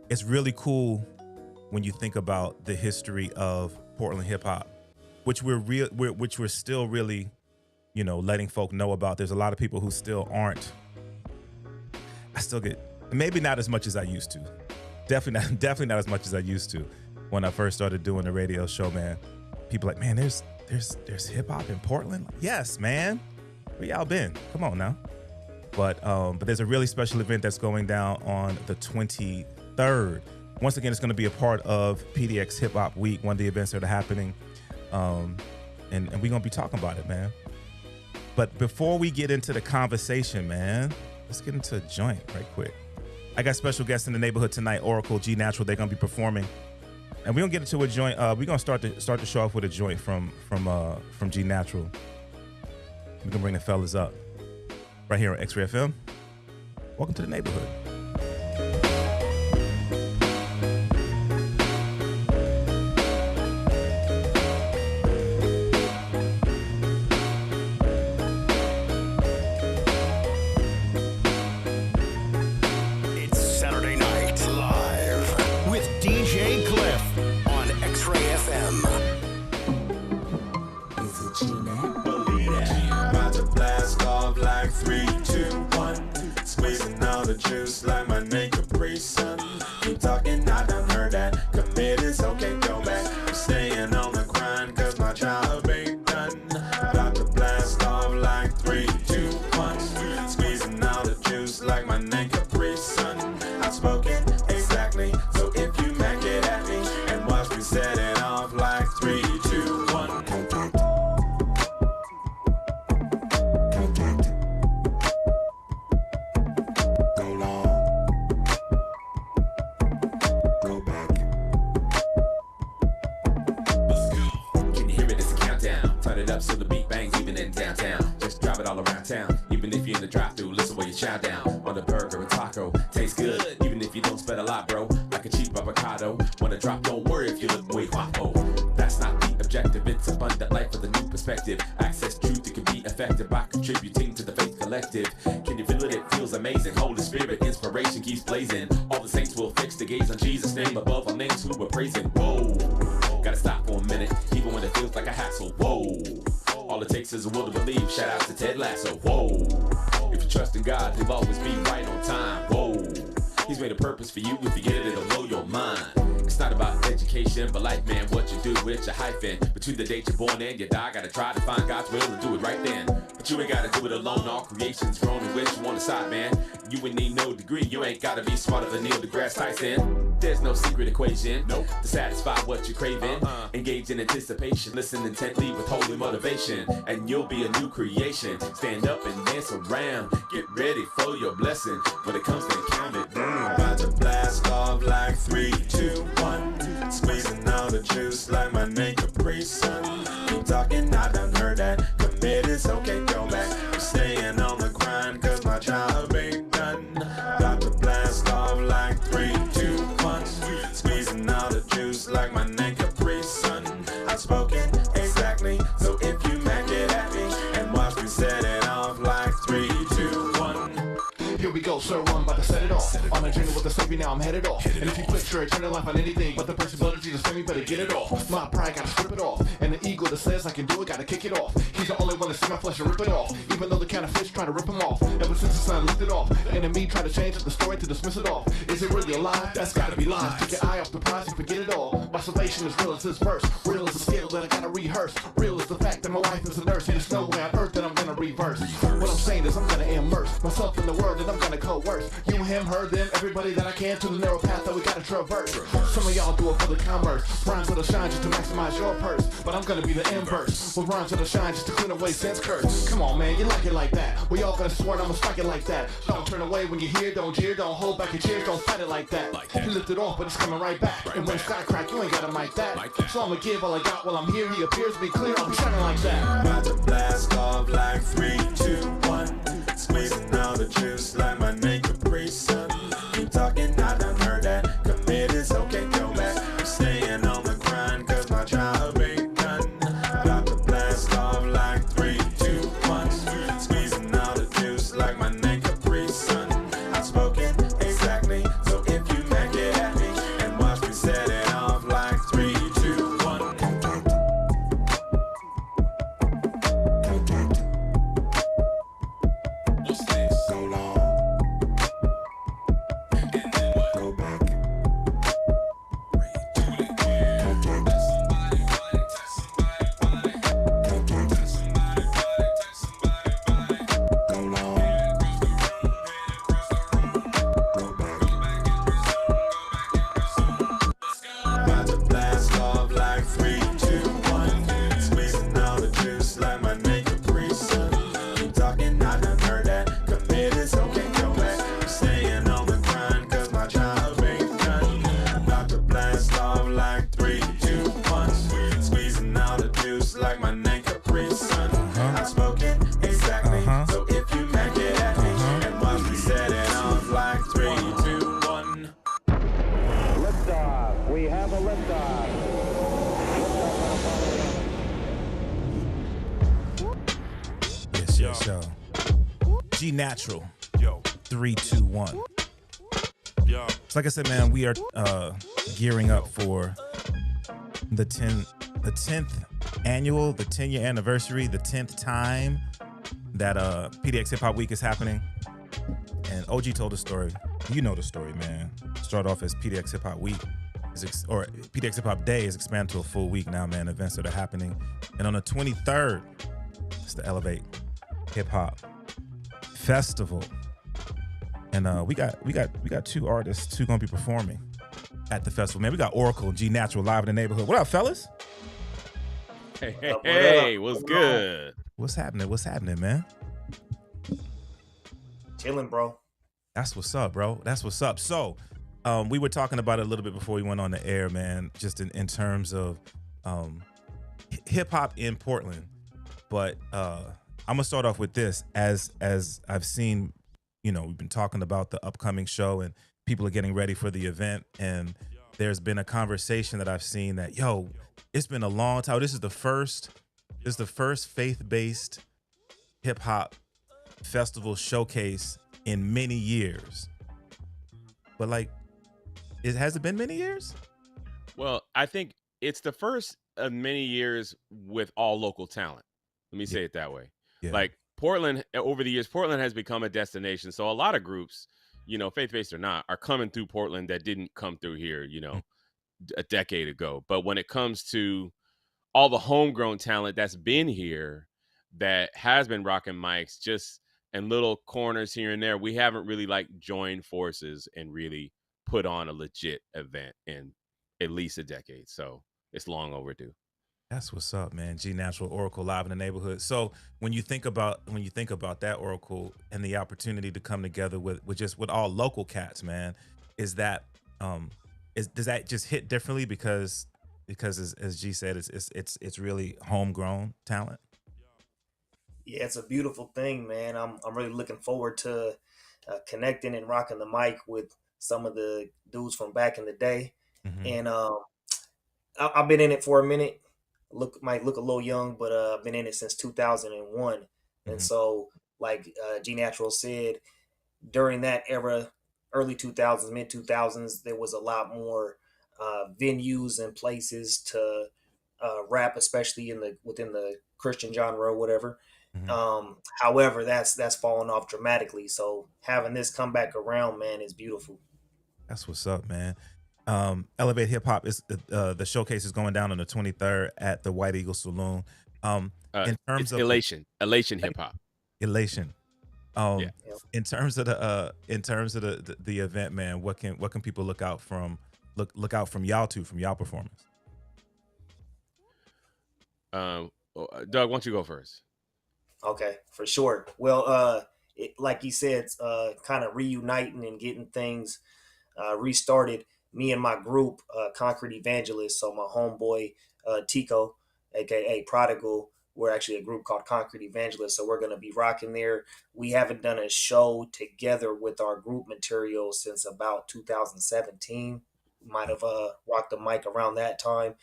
it's really cool when you think about the history of Portland hip hop, which we're still really, letting folk know about. There's a lot of people who still aren't. I still get, maybe not as much as I used to. Definitely not as much as I used to when I first started doing the radio show, man. People like, man, there's hip hop in Portland. Yes, man. Where y'all been? Come on now. But there's a really special event that's going down on the 23rd. Once again, it's going to be a part of PDX Hip Hop Week, one of the events that are happening. And we're going to be talking about it, man. But before we get into the conversation, man, let's get into a joint right quick. I got special guests in the neighborhood tonight, Oracle, G Natural. They're going to be performing. And we're going to get into a joint. We're going to start the show off with a joint from G Natural. We're going to bring the fellas up right here on XRAY FM. Welcome to the neighborhood. It's Saturday night live with DJ Klyph on XRAY FM. Is it G-Nat? About to blast off like 3, 2, 1. Squeezing all the juice like my name Capri Sun. Keep talking, I done heard that. Commit is okay, go back. I'm staying on the grind cause my job ain't done. About to blast off like 3, 2, 1. Squeezing all the juice like my name Capri Sun. Outspoken, exactly. So if you make it at me and watch me set it off like 3, 2, 1. So the beat bangs even in downtown. Just drive it all around town. Even if you're in the drive-thru, listen while you chow down on a burger and taco. Tastes good, even if you don't spend a lot, bro. Like a cheap avocado. Wanna drop, don't worry if you look way guapo. That's not the objective, it's abundant life with a new perspective. Access truth that can be effective by contributing to the faith collective. Can you feel it? It feels amazing. Holy Spirit, inspiration keeps blazing. All the saints will fix the gaze on Jesus' name above all names who we're praising. Whoa, gotta stop for a minute, even when it feels like a hassle. Whoa. All it takes is a will to believe. Shout out to Ted Lasso. Whoa. If you trust in God, he'll always be right on time. Whoa. He's made a purpose for you. If you get it, it'll blow your mind. It's not about education, but life, man, what you do with your hyphen. Between the date you're born and you die, gotta try to find God's will and do it right then. But you ain't gotta do it alone. All creation's grown in which you on the side, man. You ain't need no degree. You ain't gotta be smarter than Neil deGrasse Tyson. There's no secret equation, nope, to satisfy what you're craving. Engage in anticipation, listen intently with holy motivation, and you'll be a new creation. Stand up and dance around. Get ready for your blessing. When it comes to count it down. About to blast off like 3, 2, 1. Squeezing all the juice like my name Capri Sun. Keep talking, I done heard that. Commit is okay, go back. I'm staying on the grind cause my job ain't done. About to blast off like 3, 2, 1. Squeezing all the juice like my name Capri Sun. Outspoken, exactly. So if you make it at me and watch me set it off like 3, 2, 1. Here we go, sir, I'm about to set it off. On a journey with the Savior, now I'm headed off. And if you put your eternal life on anything but the possibility to send me, better get it off. My pride gotta strip it off, and the ego that says I can do it, gotta kick it off. He's the only one to see my flesh and rip it off, even though the counterfeits try to rip him off. Ever since the sun lifted off, the enemy try to change up the story to dismiss it off. Is it really a lie? That's gotta be lies. Take your eye off the prize and forget it all. My salvation is real as this verse. Real as a skill that I gotta rehearse. Real as the fact that my wife is a nurse. And there's no way on earth that I'm gonna reverse. What I'm saying is I'm gonna immerse myself in the world and I'm gonna coerce. You, him, her, them, everybody that I can to the narrow path that we gotta traverse. Some of y'all do it for the commerce. Rhymes that'll shine just to maximize your purse. But I'm gonna be the inverse. With rhymes that'll shine just to clean away sense curse. Come on, man, you like it like that. We all gonna swear I'ma strike it like that. Don't turn away when you hear, don't jeer, don't hold back your cheers, don't fight it like that. You lift it off, but it's coming right back. And when sky crack, you ain't gotta mic that. So I'ma give all I got while I'm here. He appears to be clear, I'll be shining like that. About to blast off like 3, 2, 1. Squeezing all the juice like my name Capri Sun. Keep talking, I done heard that. Commit is okay, go back. I'm staying on the grind cause my job ain't done. About to blast off like 3, 2, 1. Squeezing all the juice like my name Capri Sun. Outspoken, exactly. So if you make it at me We have a liftoff. Yes, yo. G Natural. Yo. 3, 2, 1. Yo. So like I said, man, we are gearing up for the 10th annual, the 10-year anniversary, the 10th time that PDX Hip Hop Week is happening. And OG told the story. You know the story, man. Start off as PDX Hip Hop Week, or PDX Hip Hop Day is expanded to a full week now, man. Events that are happening. And on the 23rd, it's the Elevate Hip-Hop Festival. And we got two artists who gonna be performing at the festival. Man, we got Oracle and G Natural live in the neighborhood. What up, fellas? Hey, what's good? What's happening, man? Chilling, bro. That's what's up, bro. That's what's up. So, we were talking about it a little bit before we went on the air, man, just in terms of hip hop in Portland. But I'm gonna start off with this. As I've seen, we've been talking about the upcoming show and people are getting ready for the event, and there's been a conversation that I've seen that, it's been a long time. This is the first faith-based hip hop festival showcase in many years. But has it been many years? Well, I think it's the first of many years with all local talent. Let me say it that way. Yeah. Like Portland, over the years, Portland has become a destination. So a lot of groups, faith-based or not, are coming through Portland that didn't come through here, a decade ago. But when it comes to all the homegrown talent that's been here, that has been rocking mics, just in little corners here and there, we haven't really joined forces and really put on a legit event in at least a decade. So it's long overdue. That's what's up, man. G Natural, Oracle live in the neighborhood. So when you think about that, Oracle, and the opportunity to come together with all local cats, man, is that does that just hit differently because as G said, it's really homegrown talent? Yeah, it's a beautiful thing, man. I'm really looking forward to connecting and rocking the mic with some of the dudes from back in the day. Mm-hmm. And I've been in it for a minute. Might look a little young, but I've been in it since 2001. Mm-hmm. And so, G Natural said, during that era, early 2000s, mid 2000s, there was a lot more venues and places to rap, especially within the Christian genre or whatever. Mm-hmm. However, that's fallen off dramatically. So having this come back around, man, is beautiful. That's what's up, man. Elevate Hip-Hop is the showcase is going down on the 23rd at the White Eagle Saloon. In terms of Elation Hip-Hop. Elation. Yeah. In terms of the event, man, what can people look out from y'all from y'all performance? Doug, why don't you go first? Okay, for sure. Well, like he said, kind of reuniting and getting things restarted. Me and my group, Concrete Evangelists, so my homeboy Tico, aka Prodigal, we're actually a group called Concrete Evangelists, so we're going to be rocking there. We haven't done a show together with our group material since about 2017. Might have rocked the mic around that time.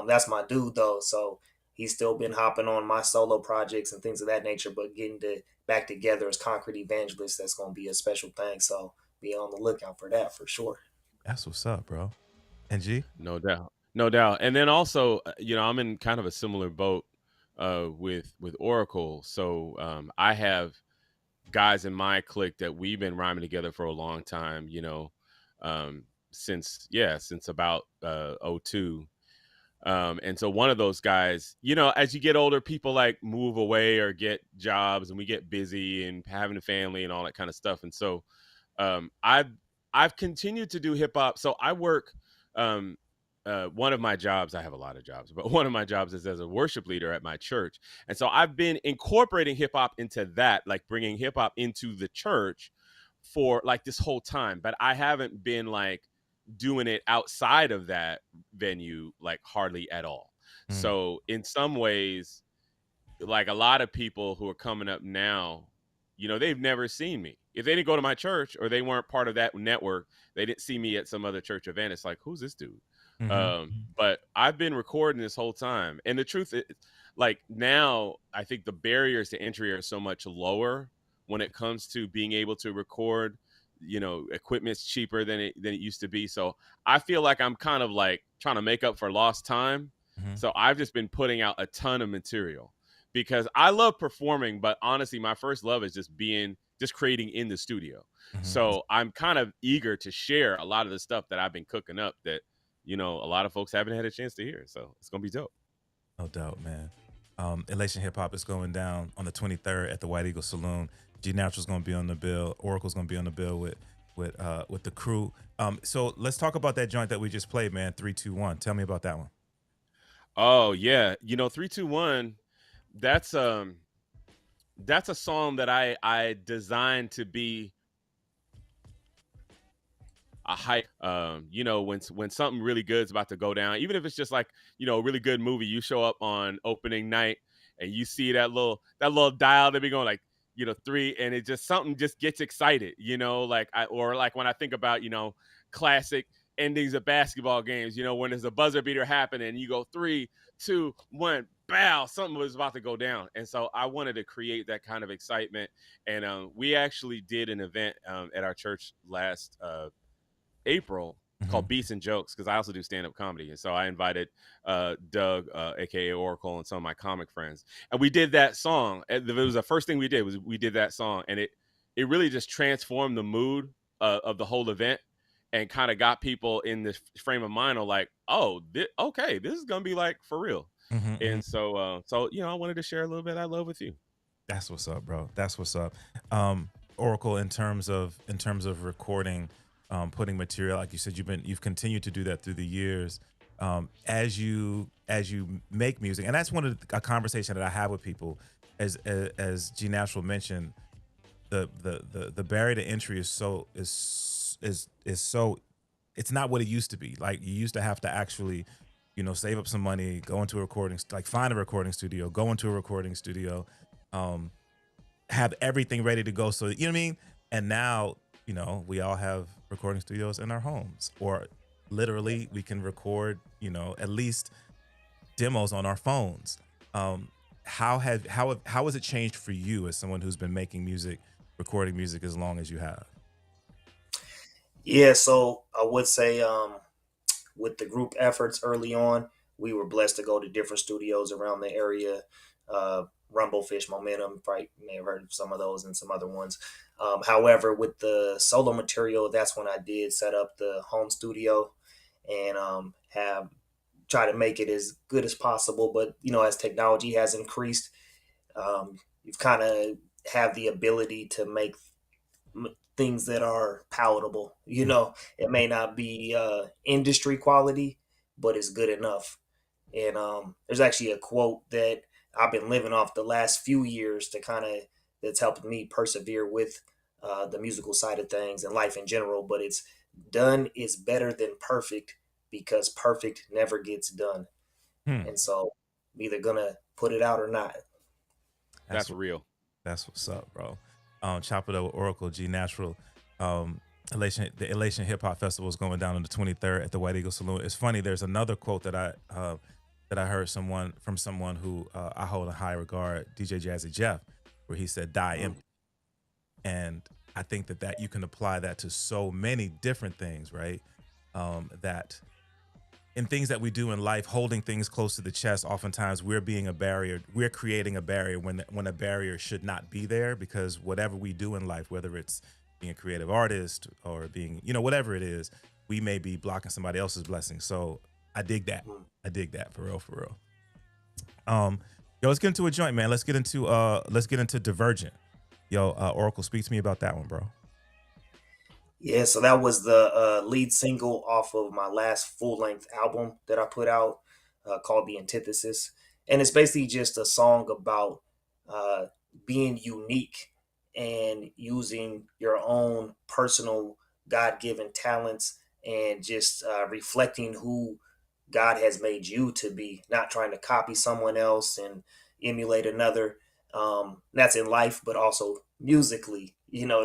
That's my dude, though, so he's still been hopping on my solo projects and things of that nature, but getting back together as Concrete Evangelists, that's going to be a special thing, so be on the lookout for that for sure. That's what's up, bro. And G? No doubt. And then also, I'm in kind of a similar boat with Oracle. So I have guys in my clique that we've been rhyming together for a long time, since about 2002. And so one of those guys, as you get older, people move away or get jobs, and we get busy and having a family and all that kind of stuff. And so I've continued to do hip hop. So I work, one of my jobs, I have a lot of jobs, but one of my jobs is as a worship leader at my church. And so I've been incorporating hip hop into that, bringing hip hop into the church for this whole time. But I haven't been doing it outside of that venue, hardly at all. So in some ways, a lot of people who are coming up now, they've never seen me. If they didn't go to my church or they weren't part of that network, they didn't see me at some other church event. It's like, who's this dude? But I've been recording this whole time. And the truth is, like, now I think the barriers to entry are so much lower when it comes to being able to record. Equipment's cheaper than it used to be. So I feel like I'm kind of like trying to make up for lost time. So I've just been putting out a ton of material because I love performing, but honestly, my first love is just creating in the studio. So I'm kind of eager to share a lot of the stuff that I've been cooking up that, a lot of folks haven't had a chance to hear. So it's going to be dope. No doubt, man. Elation Hip-Hop is going down on the 23rd at the White Eagle Saloon. G Natural's going to be on the bill. Oracle's going to be on the bill with the crew. So let's talk about that joint that we just played, man. 3-2-1. Tell me about that one. Oh yeah, 3-2-1. That's a song that I designed to be a hype. When something really good is about to go down, even if it's just like a really good movie, you show up on opening night and you see that little dial that be going like 3, and it just something just gets excited. Like when I think about classic endings of basketball games, when there's a buzzer beater happening and you go 3, 2, 1, bow, something was about to go down. And so I wanted to create that kind of excitement. And we actually did an event at our church last April called Beats and Jokes, because I also do stand-up comedy. And so I invited Doug, aka Oracle, and some of my comic friends. And we did that song. It was the first thing we did that song. And it really just transformed the mood of the whole event and kind of got people in this frame of mind of like, oh, okay, this is going to be like for real. And so I wanted to share a little bit of that love with you. That's what's up, bro. That's what's up. Oracle, in terms of recording, putting material, like you said, you've continued to do that through the years. As you make music, and that's one of a conversation that I have with people, as G Natural mentioned, the barrier to entry is so it's not what it used to be. Like, you used to have to actually, save up some money, go into a find a recording studio, go into a recording studio, have everything ready to go. So, you know what I mean? And now, we all have recording studios in our homes, or literally we can record, at least demos on our phones. How has it changed for you as someone who's been making music, recording music as long as you have? Yeah, so I would say with the group efforts early on, we were blessed to go to different studios around the area. Rumblefish, Momentum, probably may have heard of some of those and some other ones. However, with the solo material, that's when I did set up the home studio and have try to make it as good as possible. But, as technology has increased, you've kind of have the ability to make things that are palatable. It may not be industry quality, but it's good enough. And there's actually a quote that I've been living off the last few years that's helped me persevere with the musical side of things and life in general. But it's done is better than perfect, because perfect never gets done. And so I'm either gonna put it out or not. That's real. That's what's up, bro. Chop It Up with Oracle, G Natural. The Elation Hip-Hop Festival is going down on the 23rd at the White Eagle Saloon. It's funny, there's another quote that I heard from someone who I hold in high regard, DJ Jazzy Jeff, where he said, "Die empty." And I think that you can apply that to so many different things, right? That in things that we do in life, holding things close to the chest, oftentimes we're being a barrier. We're creating a barrier when a barrier should not be there, because whatever we do in life, whether it's being a creative artist or being, whatever it is, we may be blocking somebody else's blessing. So I dig that. For real. Let's get into a joint, man. Let's get into Divergent. Oracle, speak to me about that one, bro. Yeah, so that was the lead single off of my last full-length album that I put out called The Antithesis. And it's basically just a song about being unique and using your own personal God-given talents and just reflecting who God has made you to be, not trying to copy someone else and emulate another. That's in life, but also musically,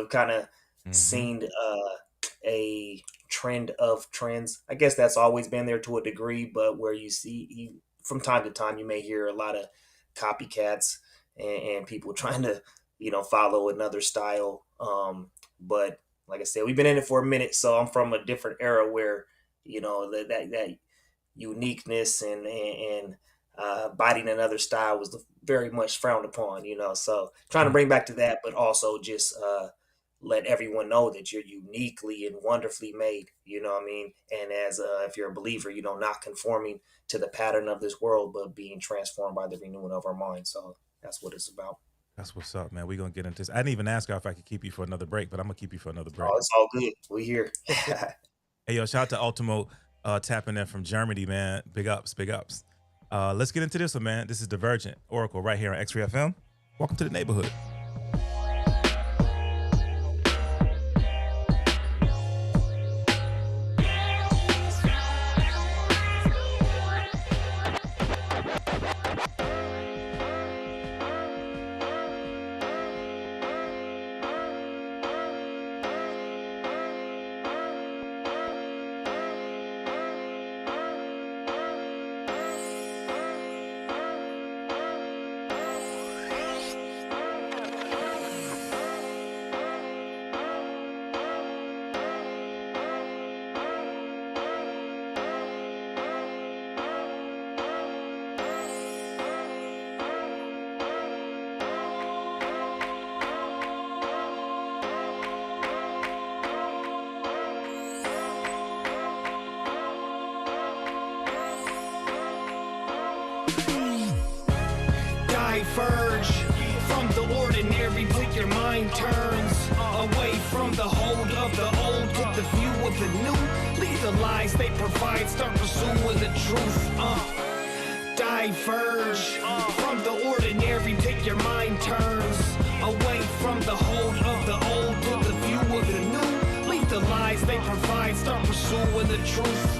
kind of seen a trend of trends. I guess that's always been there to a degree, but where you see from time to time, you may hear a lot of copycats and people trying to, follow another style. But like I said, we've been in it for a minute, so I'm from a different era where, that uniqueness and biting another style was very much frowned upon, so trying to bring back to that, but also just let everyone know that you're uniquely and wonderfully made, you know what I mean? And as if you're a believer, not conforming to the pattern of this world, but being transformed by the renewing of our mind. So that's what it's about. That's what's up, man. We're going to get into this. I didn't even ask her if I could keep you for another break, but I'm going to keep you for another break. Oh, it's all good. We here. Hey, yo, shout out to Ultimo tapping in from Germany, man. Big ups, big ups. Let's get into this one, man. This is Divergent Oracle right here on XRAY FM. Welcome to the neighborhood. Diverge from the ordinary till your mind turns away from the hold of the old to the view of the new. Leave the lies they provide, start pursuing the truth. Diverge from the ordinary till your mind turns away from the hold of the old to the view of the new. Leave the lies they provide, start pursuing the truth.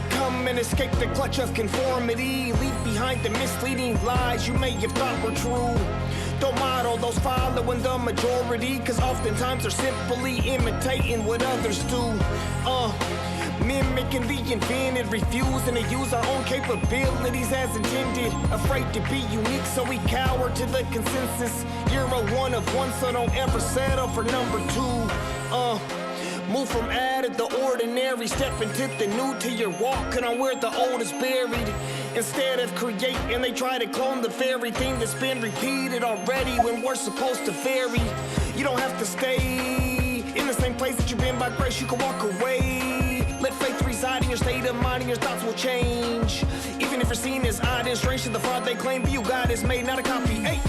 Come and escape the clutch of conformity. Leave behind the misleading lies you may have thought were true. Don't model those following the majority, cause oftentimes they're simply imitating what others do. Mimicking the invented, refusing to use our own capabilities as intended. Afraid to be unique, so we cower to the consensus. You're a one of one, so don't ever settle for number two. Move from out of the ordinary, step into the new till you're walking on where the old is buried. Instead of creating, they try to clone the very thing that's been repeated already when we're supposed to vary. You don't have to stay in the same place that you've been by grace, you can walk away. Let faith reside in your state of mind and your thoughts will change. Even if you're seen as odd and strange to the fraud they claim, you God is made, not a copy. Hey!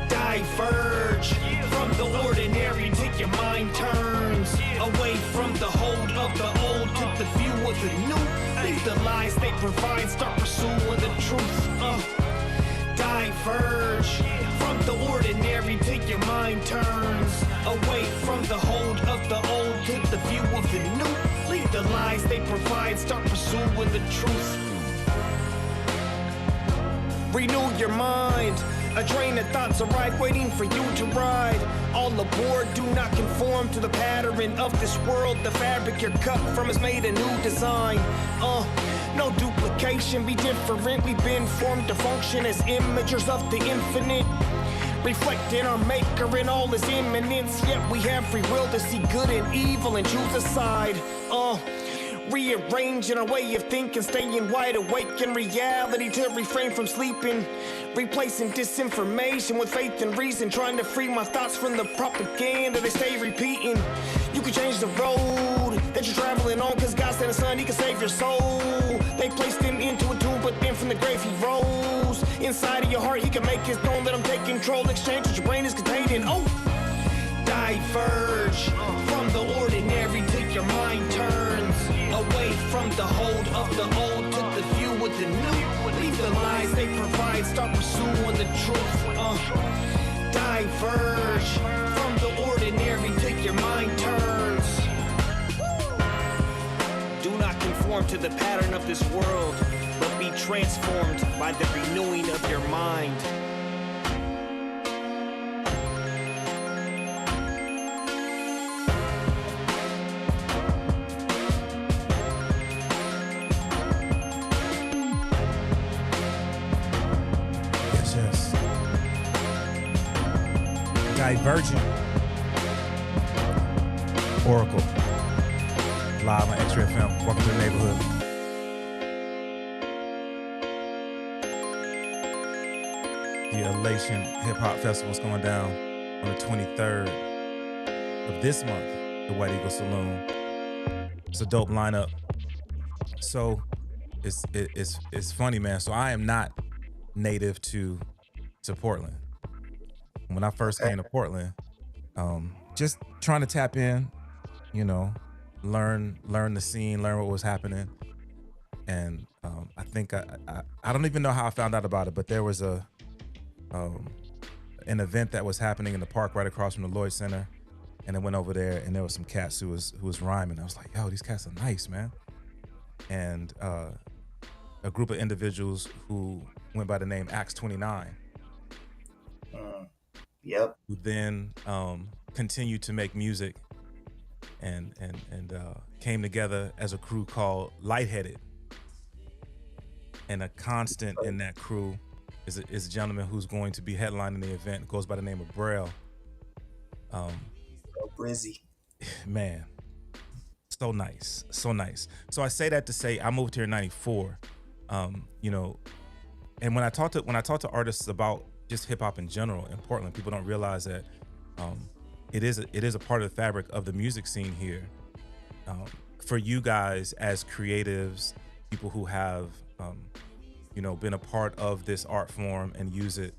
Diverge from the ordinary till your mind turns away from the hold of the old to the view of the new. Leave the lies they provide, start pursuing the truth. Diverge from the ordinary till your mind turns away from the hold of the old to the view of the new. Leave the lies they provide, start pursuing the truth. Renew your mind. A train of thoughts arrive waiting for you to ride. All aboard, do not conform to the pattern of this world. The fabric you're cut from is made a new design. No duplication, be different. We've been formed to function as imagers of the infinite. Reflecting our maker in all his immanence. Yet we have free will to see good and evil and choose a side. Rearranging our way of thinking, staying wide awake in reality to refrain from sleeping. Replacing disinformation with faith and reason, trying to free my thoughts from the propaganda they stay repeating. You can change the road that you're traveling on, cause God sent his son, he can save your soul. They placed him into a tomb, but then from the grave he rose. Inside of your heart he can make his throne, let him take control. Exchange what your brain is contained in. Diverge from the ordinary till your mind turns away from the hold of the old to the view of the new. Leave the lies they provide, start pursuing the truth. Diverge from the ordinary till your mind turns. Do not conform to the pattern of this world, but be transformed by the renewing of your mind. Divergent. Oracle. Live on XRAY FM. Welcome to the neighborhood. The Elation Hip-Hop Festival is going down on the 23rd of this month, the White Eagle Saloon. It's a dope lineup. So it's funny, man. So I am not native to Portland. When I first came to Portland, just trying to tap in, you know, learn the scene, learn what was happening. And I think I don't even know how I found out about it, but there was an event that was happening in the park right across from the Lloyd Center, and I went over there, and there was some cats who was rhyming. I was like, yo, these cats are nice, man. And a group of individuals who went by the name Axe 29. Yep. Who then continued to make music and came together as a crew called Lightheaded. And a constant in that crew is a gentleman who's going to be headlining the event, goes by the name of Braille. Brizzy. Man, so nice, so nice. So I say that to say I moved here in '94, you know, and when I talk to artists about just hip hop in general in Portland, people don't realize that it is a part of the fabric of the music scene here. For you guys as creatives, people who have you know, been a part of this art form and use it,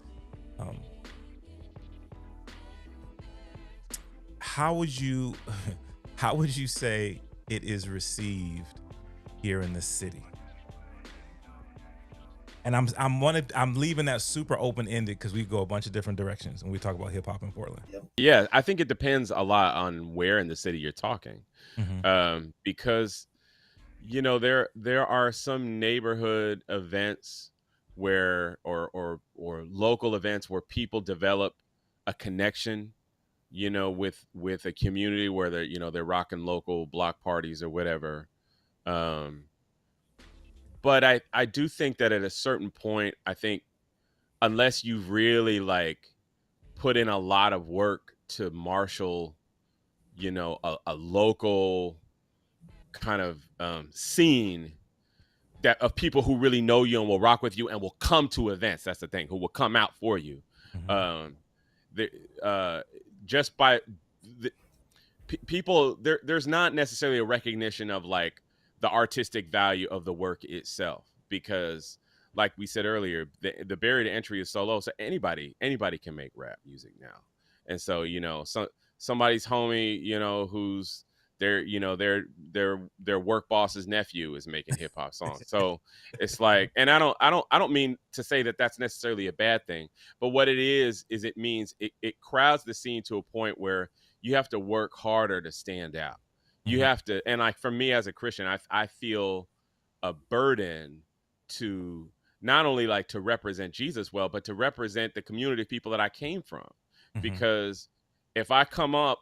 how would you say it is received here in the city? And I'm leaving that super open-ended because we go a bunch of different directions when we talk about hip hop in Portland. Yeah, I think it depends a lot on where in the city you're talking, because you know there are some neighborhood events where or local events where people develop a connection, you know, with a community where they're rocking local block parties or whatever. But I do think that at a certain point, I think unless you've really like put in a lot of work to marshal, you know, a local kind of scene that of people who really know you and will rock with you and will come to events. That's the thing, who will come out for you. Just by the people, there's not necessarily a recognition of like the artistic value of the work itself, because like we said earlier, the barrier to entry is so low. So anybody can make rap music now. And so, you know, somebody's homie, you know, who's their work boss's nephew is making hip hop songs. So it's like, and I don't mean to say that that's necessarily a bad thing, but what it is it means it crowds the scene to a point where you have to work harder to stand out. You have to, and like for me as a Christian, I feel a burden to not only like to represent Jesus well, but to represent the community of people that I came from. Because if I come up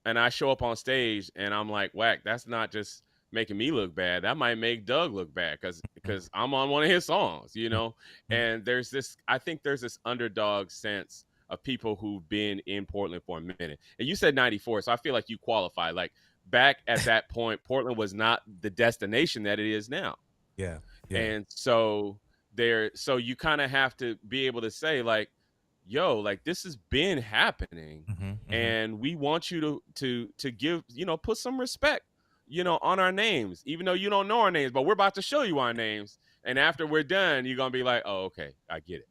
and I show up on stage and I'm like, whack, that's not just making me look bad. That might make Doug look bad because I'm on one of his songs, you know? And I think there's this underdog sense of people who've been in Portland for a minute. And you said 94, so I feel like you qualify. Like back at that point, Portland was not the destination that it is now. Yeah. And so you kind of have to be able to say like, yo, like this has been happening, and we want you to give, you know, put some respect, you know, on our names, even though you don't know our names, but we're about to show you our names, and after we're done, you're gonna be like, oh, okay, I get it.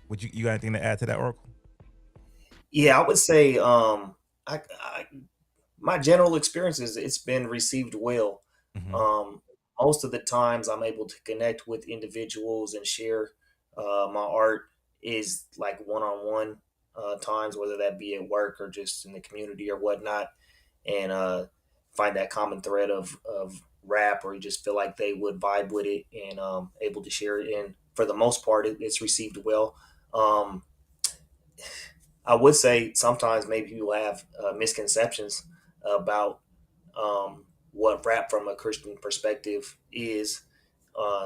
Would you got anything to add to that, Oracle? Yeah, I would say my general experience is it's been received well. Most of the times I'm able to connect with individuals and share my art is like one-on-one times, whether that be at work or just in the community or whatnot, and find that common thread of rap, or you just feel like they would vibe with it and able to share it. And for the most part, it's received well. I would say sometimes maybe people have misconceptions about what rap from a Christian perspective is,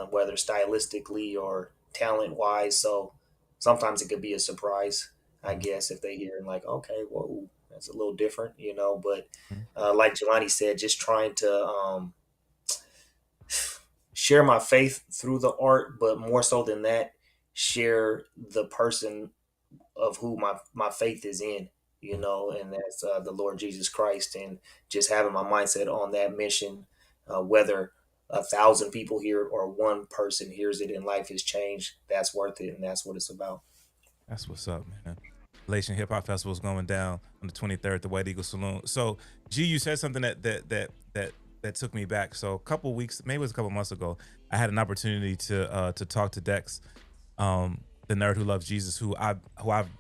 whether stylistically or talent wise. So sometimes it could be a surprise, I guess, if they hear and like, okay, whoa, that's a little different, you know. But like Jelani said, just trying to share my faith through the art, but more so than that, share the person of who my faith is in, you know, and that's the Lord Jesus Christ, and just having my mindset on that mission, whether 1,000 people hear it or one person hears it and life has changed, that's worth it, and that's what it's about. That's what's up, man. Elation Hip-Hop Festival is going down on the 23rd at the White Eagle Saloon. So, G, you said something that took me back. So, a couple weeks, maybe it was a couple months ago, I had an opportunity to talk to Dex, the nerd who loves Jesus, who I've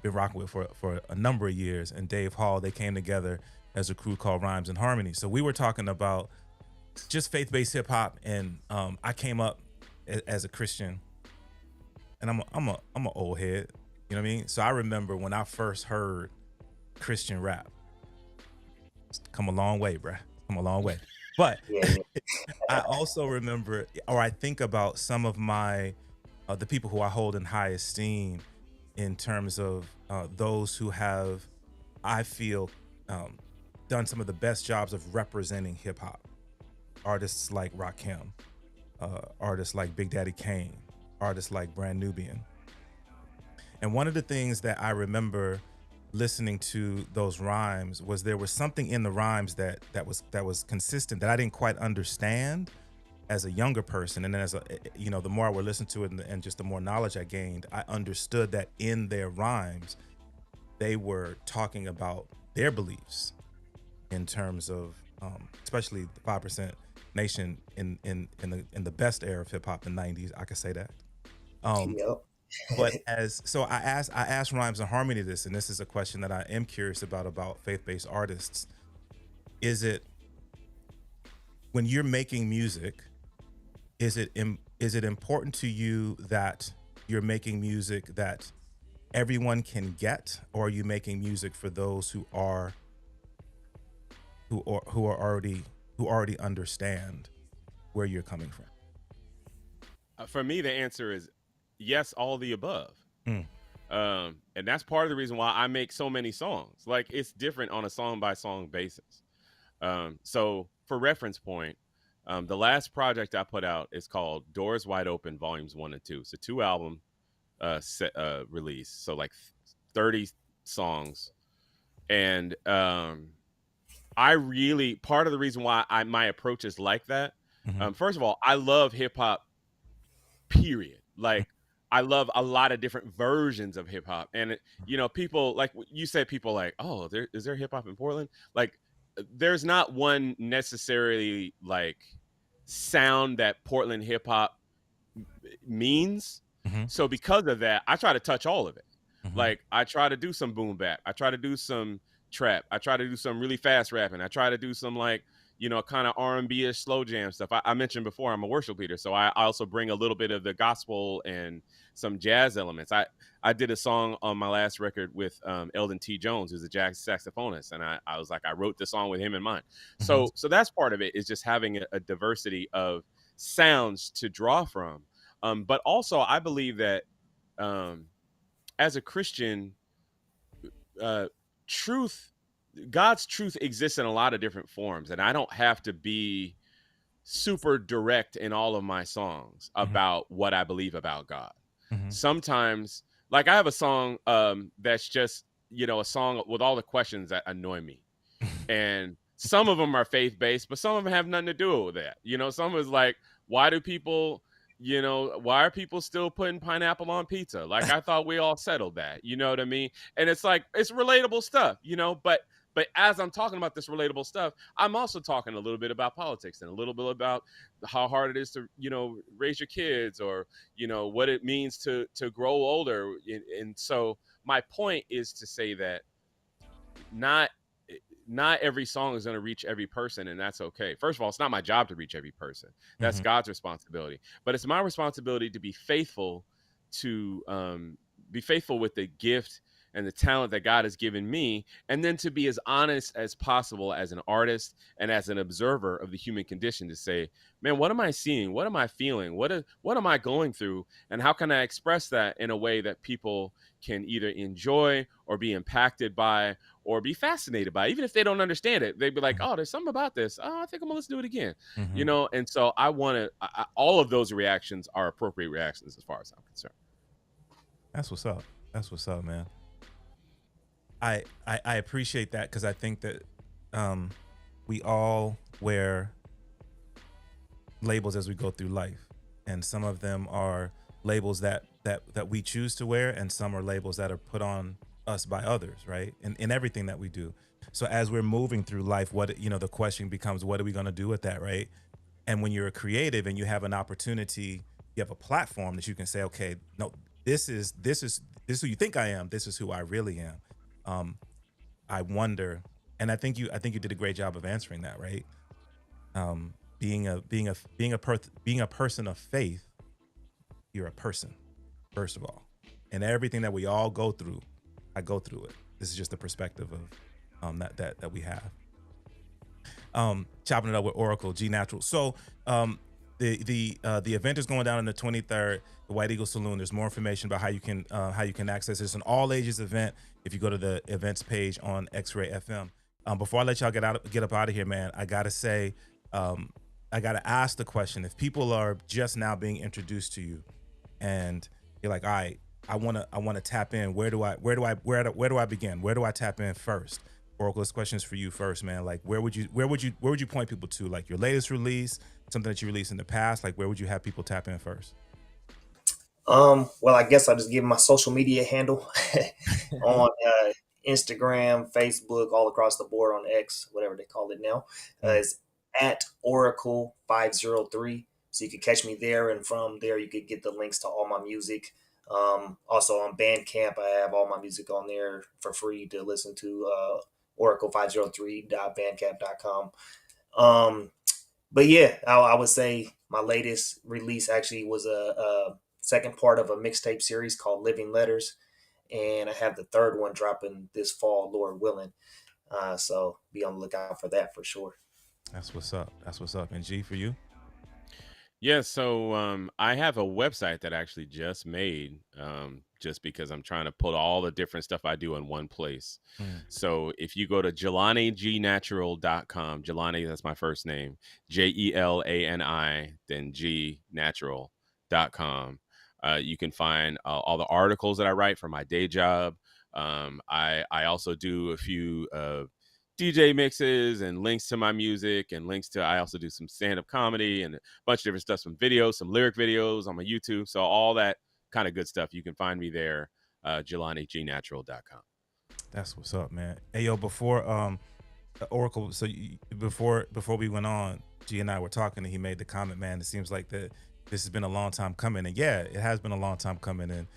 been rocking with for a number of years, and Dave Hall. They came together as a crew called Rhymes and Harmony. So we were talking about just faith-based hip hop, and I came up as a Christian, and I'm a old head, you know what I mean? So I remember when I first heard Christian rap. It's come a long way, bruh. Come a long way. But I also remember, or I think about some of my the people who I hold in high esteem in terms of those who have, I feel, done some of the best jobs of representing hip hop. Artists like Rakim, artists like Big Daddy Kane, artists like Brand Nubian. And one of the things that I remember listening to those rhymes was there was something in the rhymes that was consistent that I didn't quite understand as a younger person. And then as a, you know, the more I would listen to it and just the more knowledge I gained, I understood that in their rhymes, they were talking about their beliefs in terms of, especially the 5% Nation in the best era of hip hop in the 90s. I could say that. Yep. But I asked Rhymes and Harmony this, and this is a question that I am curious about faith-based artists. Is it, when you're making music, is it important to you that you're making music that everyone can get, or are you making music for those who already understand where you're coming from? For me, the answer is yes, all the above. And that's part of the reason why I make so many songs. Like, it's different on a song by song basis. So for reference point, the last project I put out is called Doors Wide Open Volumes 1 and 2. It's a 2-album release. So like 30 songs. And I really, part of the reason why my approach is like that, first of all, I love hip hop, period. Like, I love a lot of different versions of hip hop. And, you know, people, like you said, people like, oh, is there hip hop in Portland? Like, there's not one necessarily like sound that Portland hip hop means. So because of that, I try to touch all of it. Like, I try to do some boom bap. I try to do some trap. I try to do some really fast rapping. I try to do some, like, you know, kind of R&B-ish slow jam stuff. I mentioned before, I'm a worship leader, so I also bring a little bit of the gospel and some jazz elements. I did a song on my last record with Eldon T. Jones, who's a jazz saxophonist, and I was like, I wrote the song with him in mind. So that's part of it, is just having a diversity of sounds to draw from. But also, I believe that as a Christian, God's truth exists in a lot of different forms, and I don't have to be super direct in all of my songs about what I believe about God. Sometimes, like, I have a song that's just, you know, a song with all the questions that annoy me. And some of them are faith-based, but some of them have nothing to do with that. You know, some is like, why are people still putting pineapple on pizza? Like, I thought we all settled that, you know what I mean? And it's like, it's relatable stuff, you know, but as I'm talking about this relatable stuff, I'm also talking a little bit about politics and a little bit about how hard it is to, you know, raise your kids, or, you know, what it means to grow older. And so my point is to say that not every song is going to reach every person, and that's okay. First of all, it's not my job to reach every person. That's God's responsibility. But it's my responsibility to be faithful with the gift and the talent that God has given me, and then to be as honest as possible as an artist and as an observer of the human condition to say, man, what am I seeing? What am I feeling? What am I going through? And how can I express that in a way that people can either enjoy or be impacted by or be fascinated by? Even if they don't understand it, they'd be like, oh, there's something about this. Oh, I think I'm gonna listen to it again. You know, and so I want to, all of those reactions are appropriate reactions as far as I'm concerned. That's what's up. That's what's up, man. I appreciate that, because I think that we all wear labels as we go through life, and some of them are labels that we choose to wear, and some are labels that are put on us by others, right? In everything that we do. So as we're moving through life, what, you know, the question becomes, what are we going to do with that, right? And when you're a creative and you have an opportunity, you have a platform that you can say, okay, no, this is who you think I am. This is who I really am. I wonder, and I think you did a great job of answering that, right? Being a person of faith, you're a person, first of all, and everything that we all go through, I go through it. This is just the perspective of that we have. Chopping it up with Oracle, G Natural. So the event is going down on the 23rd, the White Eagle Saloon. There's more information about how you can access this. It's an all ages event. If you go to the events page on XRAY FM. Before I let y'all get up out of here, man, I gotta say, I gotta ask the question: if people are just now being introduced to you, and you're like, all right, I wanna tap in. Where do I begin? Where do I tap in first? Oracle, this question is for you first, man. Like, where would you point people to? Like your latest release, something that you released in the past. Like, where would you have people tap in first? Well, I guess I'll just give my social media handle on Instagram, Facebook, all across the board, on X, whatever they call it now. It's at Oracle 503. So you could catch me there, and from there you could get the links to all my music. Also on Bandcamp, I have all my music on there for free to listen to. Oracle503.bandcamp.com. But yeah, I would say my latest release actually was a second part of a mixtape series called Living Letters, and I have the third one dropping this fall, Lord willing. So be on the lookout for that for sure. That's what's up. And G, for you? Yeah, so I have a website that I actually just made, just because I'm trying to put all the different stuff I do in one place. So if you go to JelaniGnatural.com, Jelani, that's my first name, JELANI, then GNatural.com. You can find all the articles that I write for my day job. I also do a few DJ mixes and links to my music, and I also do some stand-up comedy and a bunch of different stuff, some videos, some lyric videos on my YouTube. So all that kind of good stuff, you can find me there, JelaniGnatural.com. That's what's up, man. Hey, yo, before Oracle, so before we went on, G and I were talking, and he made the comment, man, it seems like this has been a long time coming. And yeah, it has been a long time coming. And,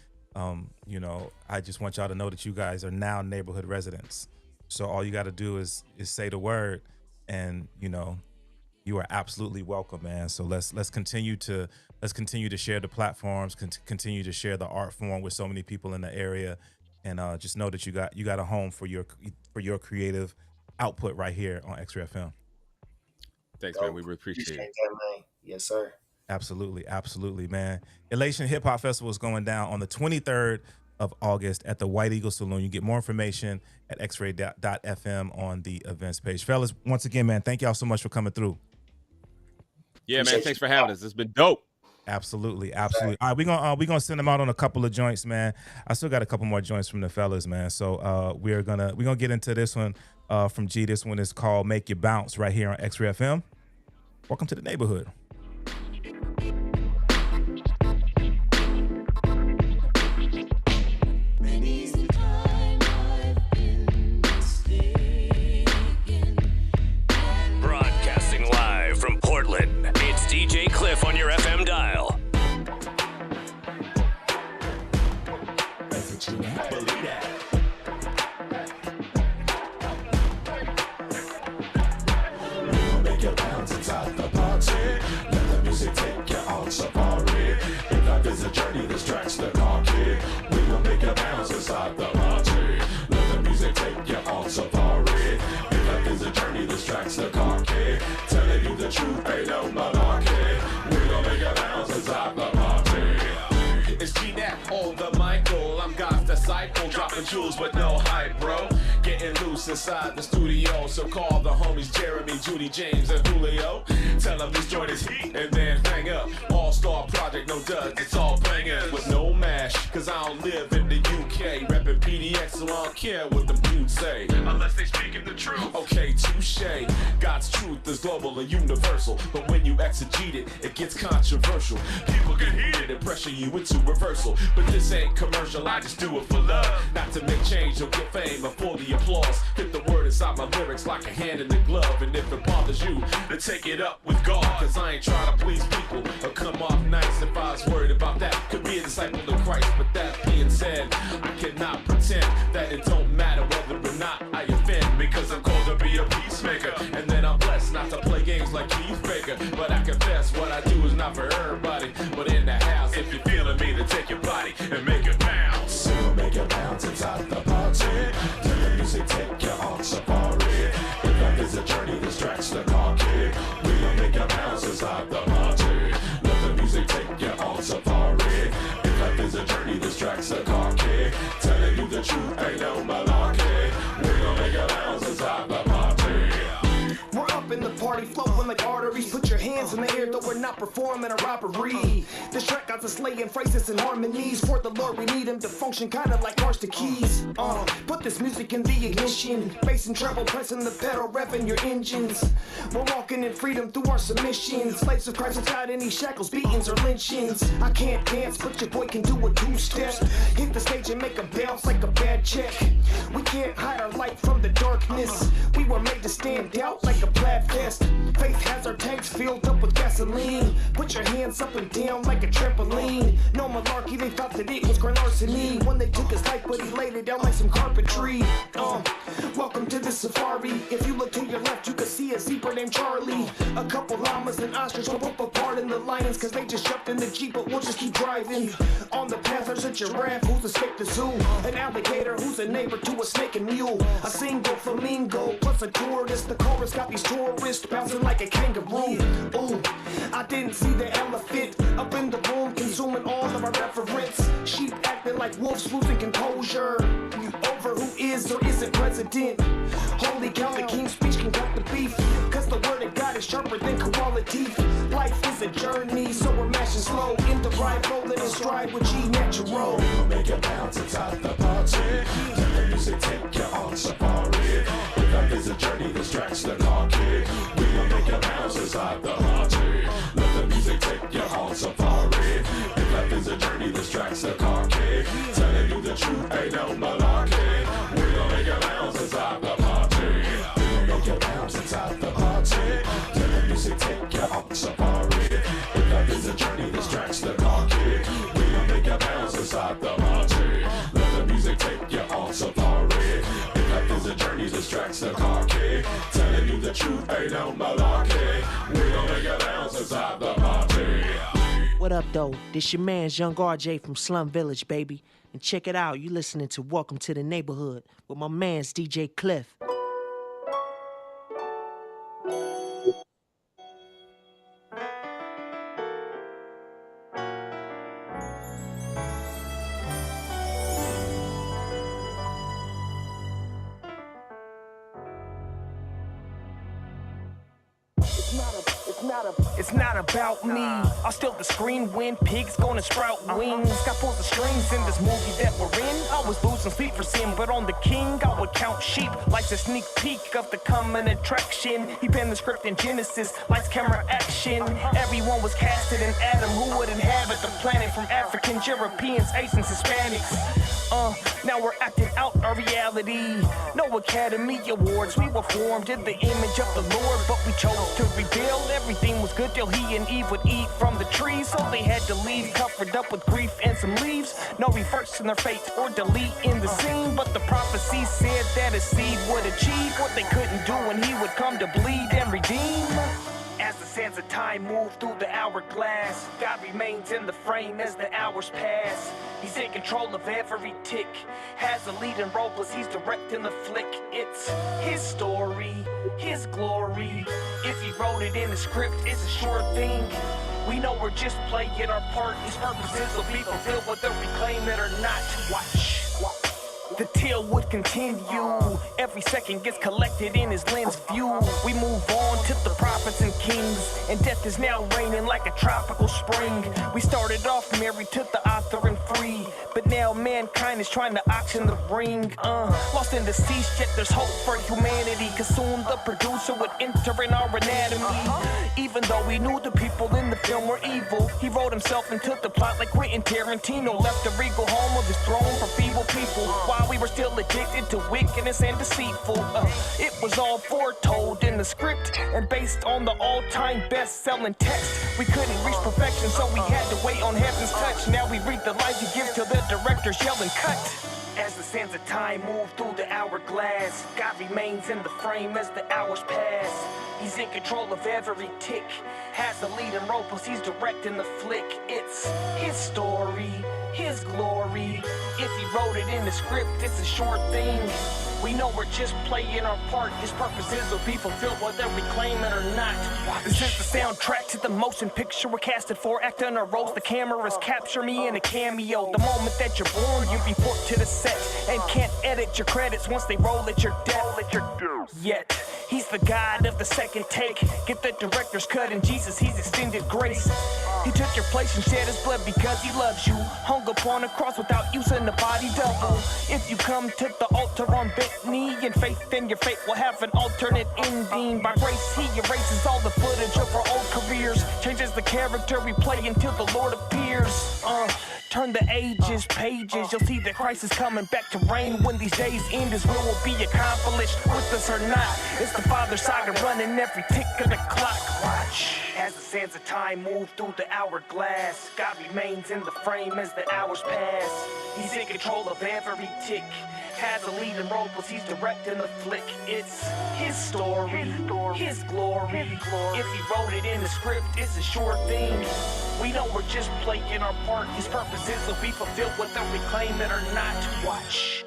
you know, I just want y'all to know that you guys are now neighborhood residents. So all you got to do is say the word, and you know, you are absolutely welcome, man. So let's continue to share the platforms, continue to share the art form with so many people in the area, and just know that you got a home for your creative output right here on XRAY FM. Thanks, man. We really appreciate it. That, man. Yes, sir. Absolutely, man. Elation Hip-Hop Festival is going down on the 23rd of August at the White Eagle Saloon. You get more information at XRAY.FM on the events page. Fellas, once again, man, thank y'all so much for coming through. Yeah, man, thanks for having us. It's been dope. Absolutely. All right, we're gonna send them out on a couple of joints, man. I still got a couple more joints from the fellas, man. So we're gonna get into this one from G. This one is called "Make You Bounce" right here on XRAY FM. Welcome to the neighborhood. It's DJ Klyph on your FM dial. Believe that. We'll make you bounce inside the party. truth, ain't no malarkey. We gon' make it bounce inside the party. It's G-Nap on the Michael. I'm God's disciple, dropping jewels with no hype, bro. Getting loose inside the studio, so call the homies Jeremy, Judy, James, and Julio. Tell them this joint is heat, and then hang up. All-star project, no duds, it's all bangers with no mash. Cause I don't live in the UK, reppin' PDX, so I don't care what them dudes say. Unless they speaking the truth. Okay, touche. God's truth is global and universal, but when you exegete it, it gets controversial. People get heated and pressure you into reversal, but this ain't commercial, I just do it for love. Not to make change or get fame or for the applause. Hit the word inside my lyrics like a hand in the glove, and if it bothers you, then take it up with God. Cause I ain't trying to please people or come off nice. If I was worried about that, could be a disciple of Christ. But that being said, I cannot pretend that it don't matter whether or not I offend, because I'm called to be a peacemaker, and then I'm blessed not to play games like Keith Baker. But I confess what I do is not for everybody, but in the house, if you're feeling me, then take your body and make it bounce. So make it bounce inside the party. Let the music take you on safari. If life is a journey, distracts the car kick. We gon' make it bounce inside the party. Let the music take you on safari. If life is a journey, distracts the car kick. Telling you the truth, ain't no malarkey. We gon' make it bounce inside the party. We're up in the party, flowing like arteries. Put your hands in the air, though we're not performing a robbery. This track got us slaying phrases and harmonies. For the Lord, we need him to function kinda like cars to keys. Put this music in the ignition. Bass and treble, pressing the pedal, revving your engines. We're walking in freedom through our submission. Slaves of Christ without any shackles, beatings, or lynchings. I can't dance, but your boy can do a two-step. Hit the stage and make a bounce like a bad check. We can't hide our light from the darkness. We were made to stand out like a plaid vest. Faith has our tanks filled up with gasoline. Put your hands up and down like a trampoline. No malarkey, they thought that it was grand larceny when they took his life, but he laid it down like some carpentry. Welcome to the safari. If you look to your left, you can see a zebra named Charlie. A couple llamas and ostrich will rip apart in the lions, cause they just jumped in the Jeep, but we'll just keep driving. On the path there's a giraffe who's escaped the zoo. An alligator who's a neighbor to a snake and mule. A single flamingo plus a tourist. The chorus got these tourists bouncing like a kangaroo. Ooh, I didn't see the elephant up in the room consuming all of our reference. Sheep acting like wolves losing composure over who is or isn't president. Holy cow, the king's speech can cut the beef, cause the word of God is sharper than koala teeth. Life is a journey, so we're mashing slow in the ride, rolling in stride with G natural. We gon' make it bounce inside the party. Let the music take you on safari. If life is a journey, distracts the car kick. We gon' make it bounce inside the party. Let the music take you on safari. If life is a journey, distracts the car kick. Telling you the truth, ain't no malarkey. We gon' make it bounce inside the party. We gon' make it bounce inside the party. Let the music take you on safari. If life is a journey, distracts the car kick. We gon' make it bounce inside the party. Let the music take you on safari. If life is a journey, distracts the car kick. Telling you the truth, ain't no malarkey. We gon' make it bounce inside the party. What up, though? This your man's Young RJ from Slum Village, baby. And check it out, you listening to Welcome to the Neighborhood with my man's DJ Klyph. It's not about me. I'll steal the screen when pigs gonna sprout wings. Got pulls the strings in this movie that we're in. I was losing sleep for sin, but on the king I would count sheep. Like a sneak peek of the coming attraction. He penned the script in Genesis, lights, camera, action. Everyone was casted in Adam, who would inhabit the planet from Africans, Europeans, Asians, Hispanics. Now we're acting out our reality. No Academy Awards, we were formed in the image of the Lord, but we chose to rebel. Everything was good till he and Eve would eat from the tree, so they had to leave, covered up with grief and some leaves. No reversing their fate or delete in the scene, but the prophecy said that a seed would achieve what they couldn't do, and he would come to bleed and redeem. As the sands of time move through the hourglass, God remains in the frame as the hours pass. He's in control of every tick, has a leading role plus he's directing the flick. It's his story, his glory. If he wrote it in the script, it's a sure thing. We know we're just playing our part. His purposes will be fulfilled whether we claim it or not. Watch. The tale would continue. Every second gets collected in his lens view. We move on to the prophets and kings, and death is now reigning like a tropical spring. We started off married to the author and free, but now mankind is trying to auction the ring. Lost in the seas, yet there's hope for humanity, cause soon the producer would enter in our anatomy. Even though we knew the people in the film were evil, he wrote himself into the plot like Quentin Tarantino. Left the regal home of his throne for feeble people, while we were still addicted to wickedness and deceitful. It was all foretold in the script and based on the all-time best-selling text. We couldn't reach perfection, so we had to wait on heaven's touch. Now we read the lives he gives till the director's yelling cut. As the sands of time move through the hourglass, God remains in the frame as the hours pass. He's in control of every tick, has the leading role plus he's directing the flick. It's his story, his glory. If he wrote it in the script, it's a sure thing. We know we're just playing our part. His purposes will be fulfilled whether we claim it or not. This is the soundtrack to the motion picture we're casted for. Acting our roles, the cameras capture me in a cameo. The moment that you're born, you report to the set and can't edit your credits once they roll at your death. Yet he's the God of the second take. Get the director's cut in Jesus, he's extended grace. He took your place and shed his blood because he loves you. Hung upon a cross without using the body double. If you come to the altar on bent knee in faith, then your fate will have an alternate ending. By grace, he erases all the footage of our old careers, changes the character we play until the Lord appears. Turn the pages, you'll see that Christ is coming back to reign. When these days end, his will be accomplished, with us or not. It's the Father's saga running every tick of the clock. Watch. As the sands of time move through the hourglass, God remains in the frame as the hours pass. He's in control of every tick, has a leading role plus he's directing the flick. It's his story, his glory. If he wrote it in the script, it's a sure thing. We know we're just playing our part. His purposes will be fulfilled whether we claim it or not. Watch.